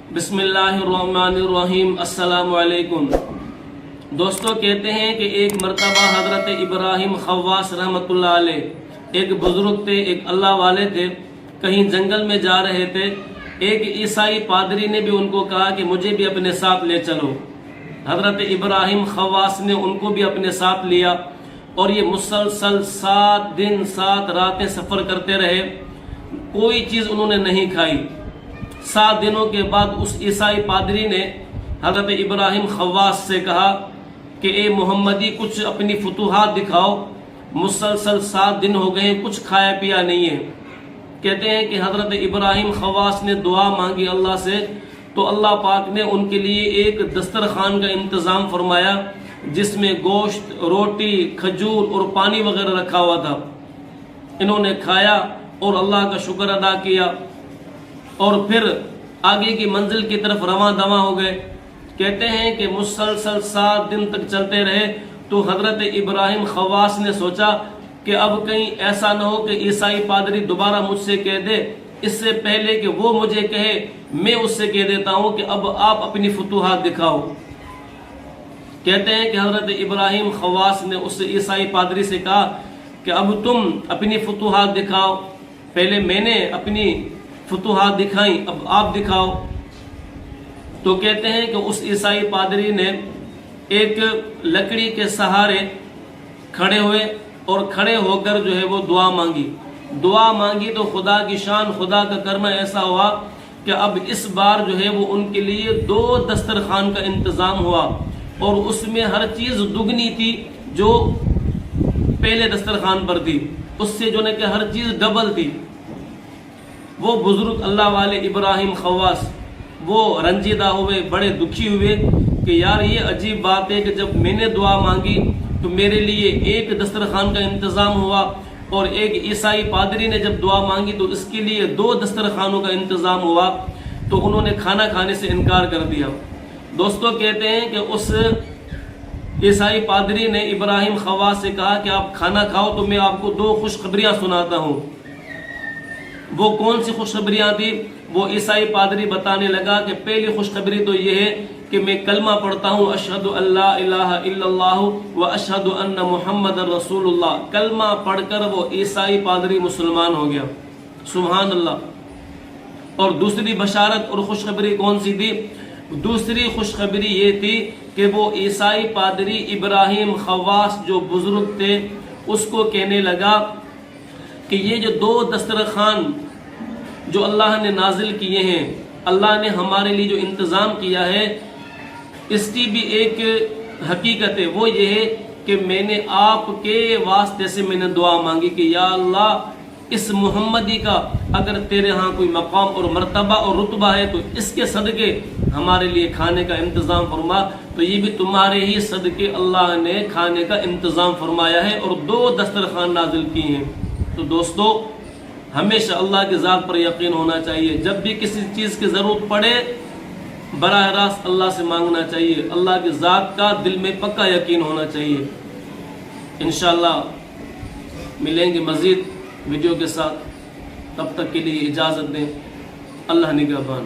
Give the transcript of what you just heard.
بسم اللہ الرحمن الرحیم۔ السلام علیکم دوستو، کہتے ہیں کہ ایک مرتبہ حضرت ابراہیم خواص رحمۃ اللہ علیہ ایک بزرگ تھے، ایک اللہ والے تھے، کہیں جنگل میں جا رہے تھے۔ ایک عیسائی پادری نے بھی ان کو کہا کہ مجھے بھی اپنے ساتھ لے چلو۔ حضرت ابراہیم خواص نے ان کو بھی اپنے ساتھ لیا اور یہ مسلسل 7 دن 7 راتیں سفر کرتے رہے، کوئی چیز انہوں نے نہیں کھائی۔ 7 دنوں کے بعد اس عیسائی پادری نے حضرت ابراہیم خواص سے کہا کہ اے محمدی، کچھ اپنی فتوحات دکھاؤ، مسلسل 7 دن ہو گئے کچھ کھایا پیا نہیں ہے۔ کہتے ہیں کہ حضرت ابراہیم خواص نے دعا مانگی اللہ سے، تو اللہ پاک نے ان کے لیے ایک دسترخوان کا انتظام فرمایا جس میں گوشت، روٹی، کھجور اور پانی وغیرہ رکھا ہوا تھا۔ انہوں نے کھایا اور اللہ کا شکر ادا کیا اور پھر آگے کی منزل کی طرف رواں دواں ہو گئے۔ کہتے ہیں کہ مسلسل 7 دن تک چلتے رہے تو حضرت ابراہیم خواص نے سوچا کہ اب کہیں ایسا نہ ہو کہ عیسائی پادری دوبارہ مجھ سے کہہ دے، اس سے پہلے کہ وہ مجھے کہے میں اس سے کہہ دیتا ہوں کہ اب آپ اپنی فتوحات دکھاؤ۔ کہتے ہیں کہ حضرت ابراہیم خواص نے اس عیسائی پادری سے کہا کہ اب تم اپنی فتوحات دکھاؤ، پہلے میں نے اپنی فتوحات دکھائیں، اب آپ دکھاؤ۔ تو کہتے ہیں کہ اس عیسائی پادری نے ایک لکڑی کے سہارے کھڑے ہوئے اور کھڑے ہو کر جو ہے وہ دعا مانگی تو خدا کی شان، خدا کا کرنا ایسا ہوا کہ اب اس بار جو ہے وہ ان کے لیے 2 دسترخوان کا انتظام ہوا اور اس میں ہر چیز دگنی تھی جو پہلے دسترخوان پر تھی، اس سے جو کہ ہر چیز ڈبل تھی۔ وہ بزرگ اللہ والے ابراہیم خواص وہ رنجیدہ ہوئے، بڑے دکھی ہوئے کہ یار یہ عجیب بات ہے کہ جب میں نے دعا مانگی تو میرے لیے ایک دسترخوان کا انتظام ہوا اور ایک عیسائی پادری نے جب دعا مانگی تو اس کے لیے 2 دسترخوانوں کا انتظام ہوا، تو انہوں نے کھانا کھانے سے انکار کر دیا۔ دوستو، کہتے ہیں کہ اس عیسائی پادری نے ابراہیم خواص سے کہا کہ آپ کھانا کھاؤ تو میں آپ کو 2 خوشخبریاں سناتا ہوں۔ وہ کون سی خوشخبریاں تھی؟ وہ عیسائی پادری بتانے لگا کہ پہلی خوشخبری تو یہ ہے کہ میں کلمہ پڑھتا ہوں، اشہد ان لا الہ الا اللہ و اشہد ان محمد رسول اللہ۔ کلمہ پڑھ کر وہ عیسائی پادری مسلمان ہو گیا، سبحان اللہ۔ اور دوسری بشارت اور خوشخبری کون سی تھی؟ دوسری خوشخبری یہ تھی کہ وہ عیسائی پادری ابراہیم خواص جو بزرگ تھے اس کو کہنے لگا کہ یہ جو 2 دسترخوان جو اللہ نے نازل کیے ہیں، اللہ نے ہمارے لیے جو انتظام کیا ہے، اس کی بھی ایک حقیقت ہے، وہ یہ ہے کہ میں نے آپ کے واسطے سے میں نے دعا مانگی کہ یا اللہ، اس محمدی کا اگر تیرے ہاں کوئی مقام اور مرتبہ اور رتبہ ہے تو اس کے صدقے ہمارے لیے کھانے کا انتظام فرما۔ تو یہ بھی تمہارے ہی صدقے اللہ نے کھانے کا انتظام فرمایا ہے اور 2 دسترخوان نازل کیے ہیں۔ تو دوستو، ہمیشہ اللہ کی ذات پر یقین ہونا چاہیے۔ جب بھی کسی چیز کی ضرورت پڑے براہ راست اللہ سے مانگنا چاہیے، اللہ کی ذات کا دل میں پکا یقین ہونا چاہیے۔ انشاءاللہ ملیں گے مزید ویڈیو کے ساتھ، تب تک کے لیے اجازت دیں۔ اللہ نگہبان۔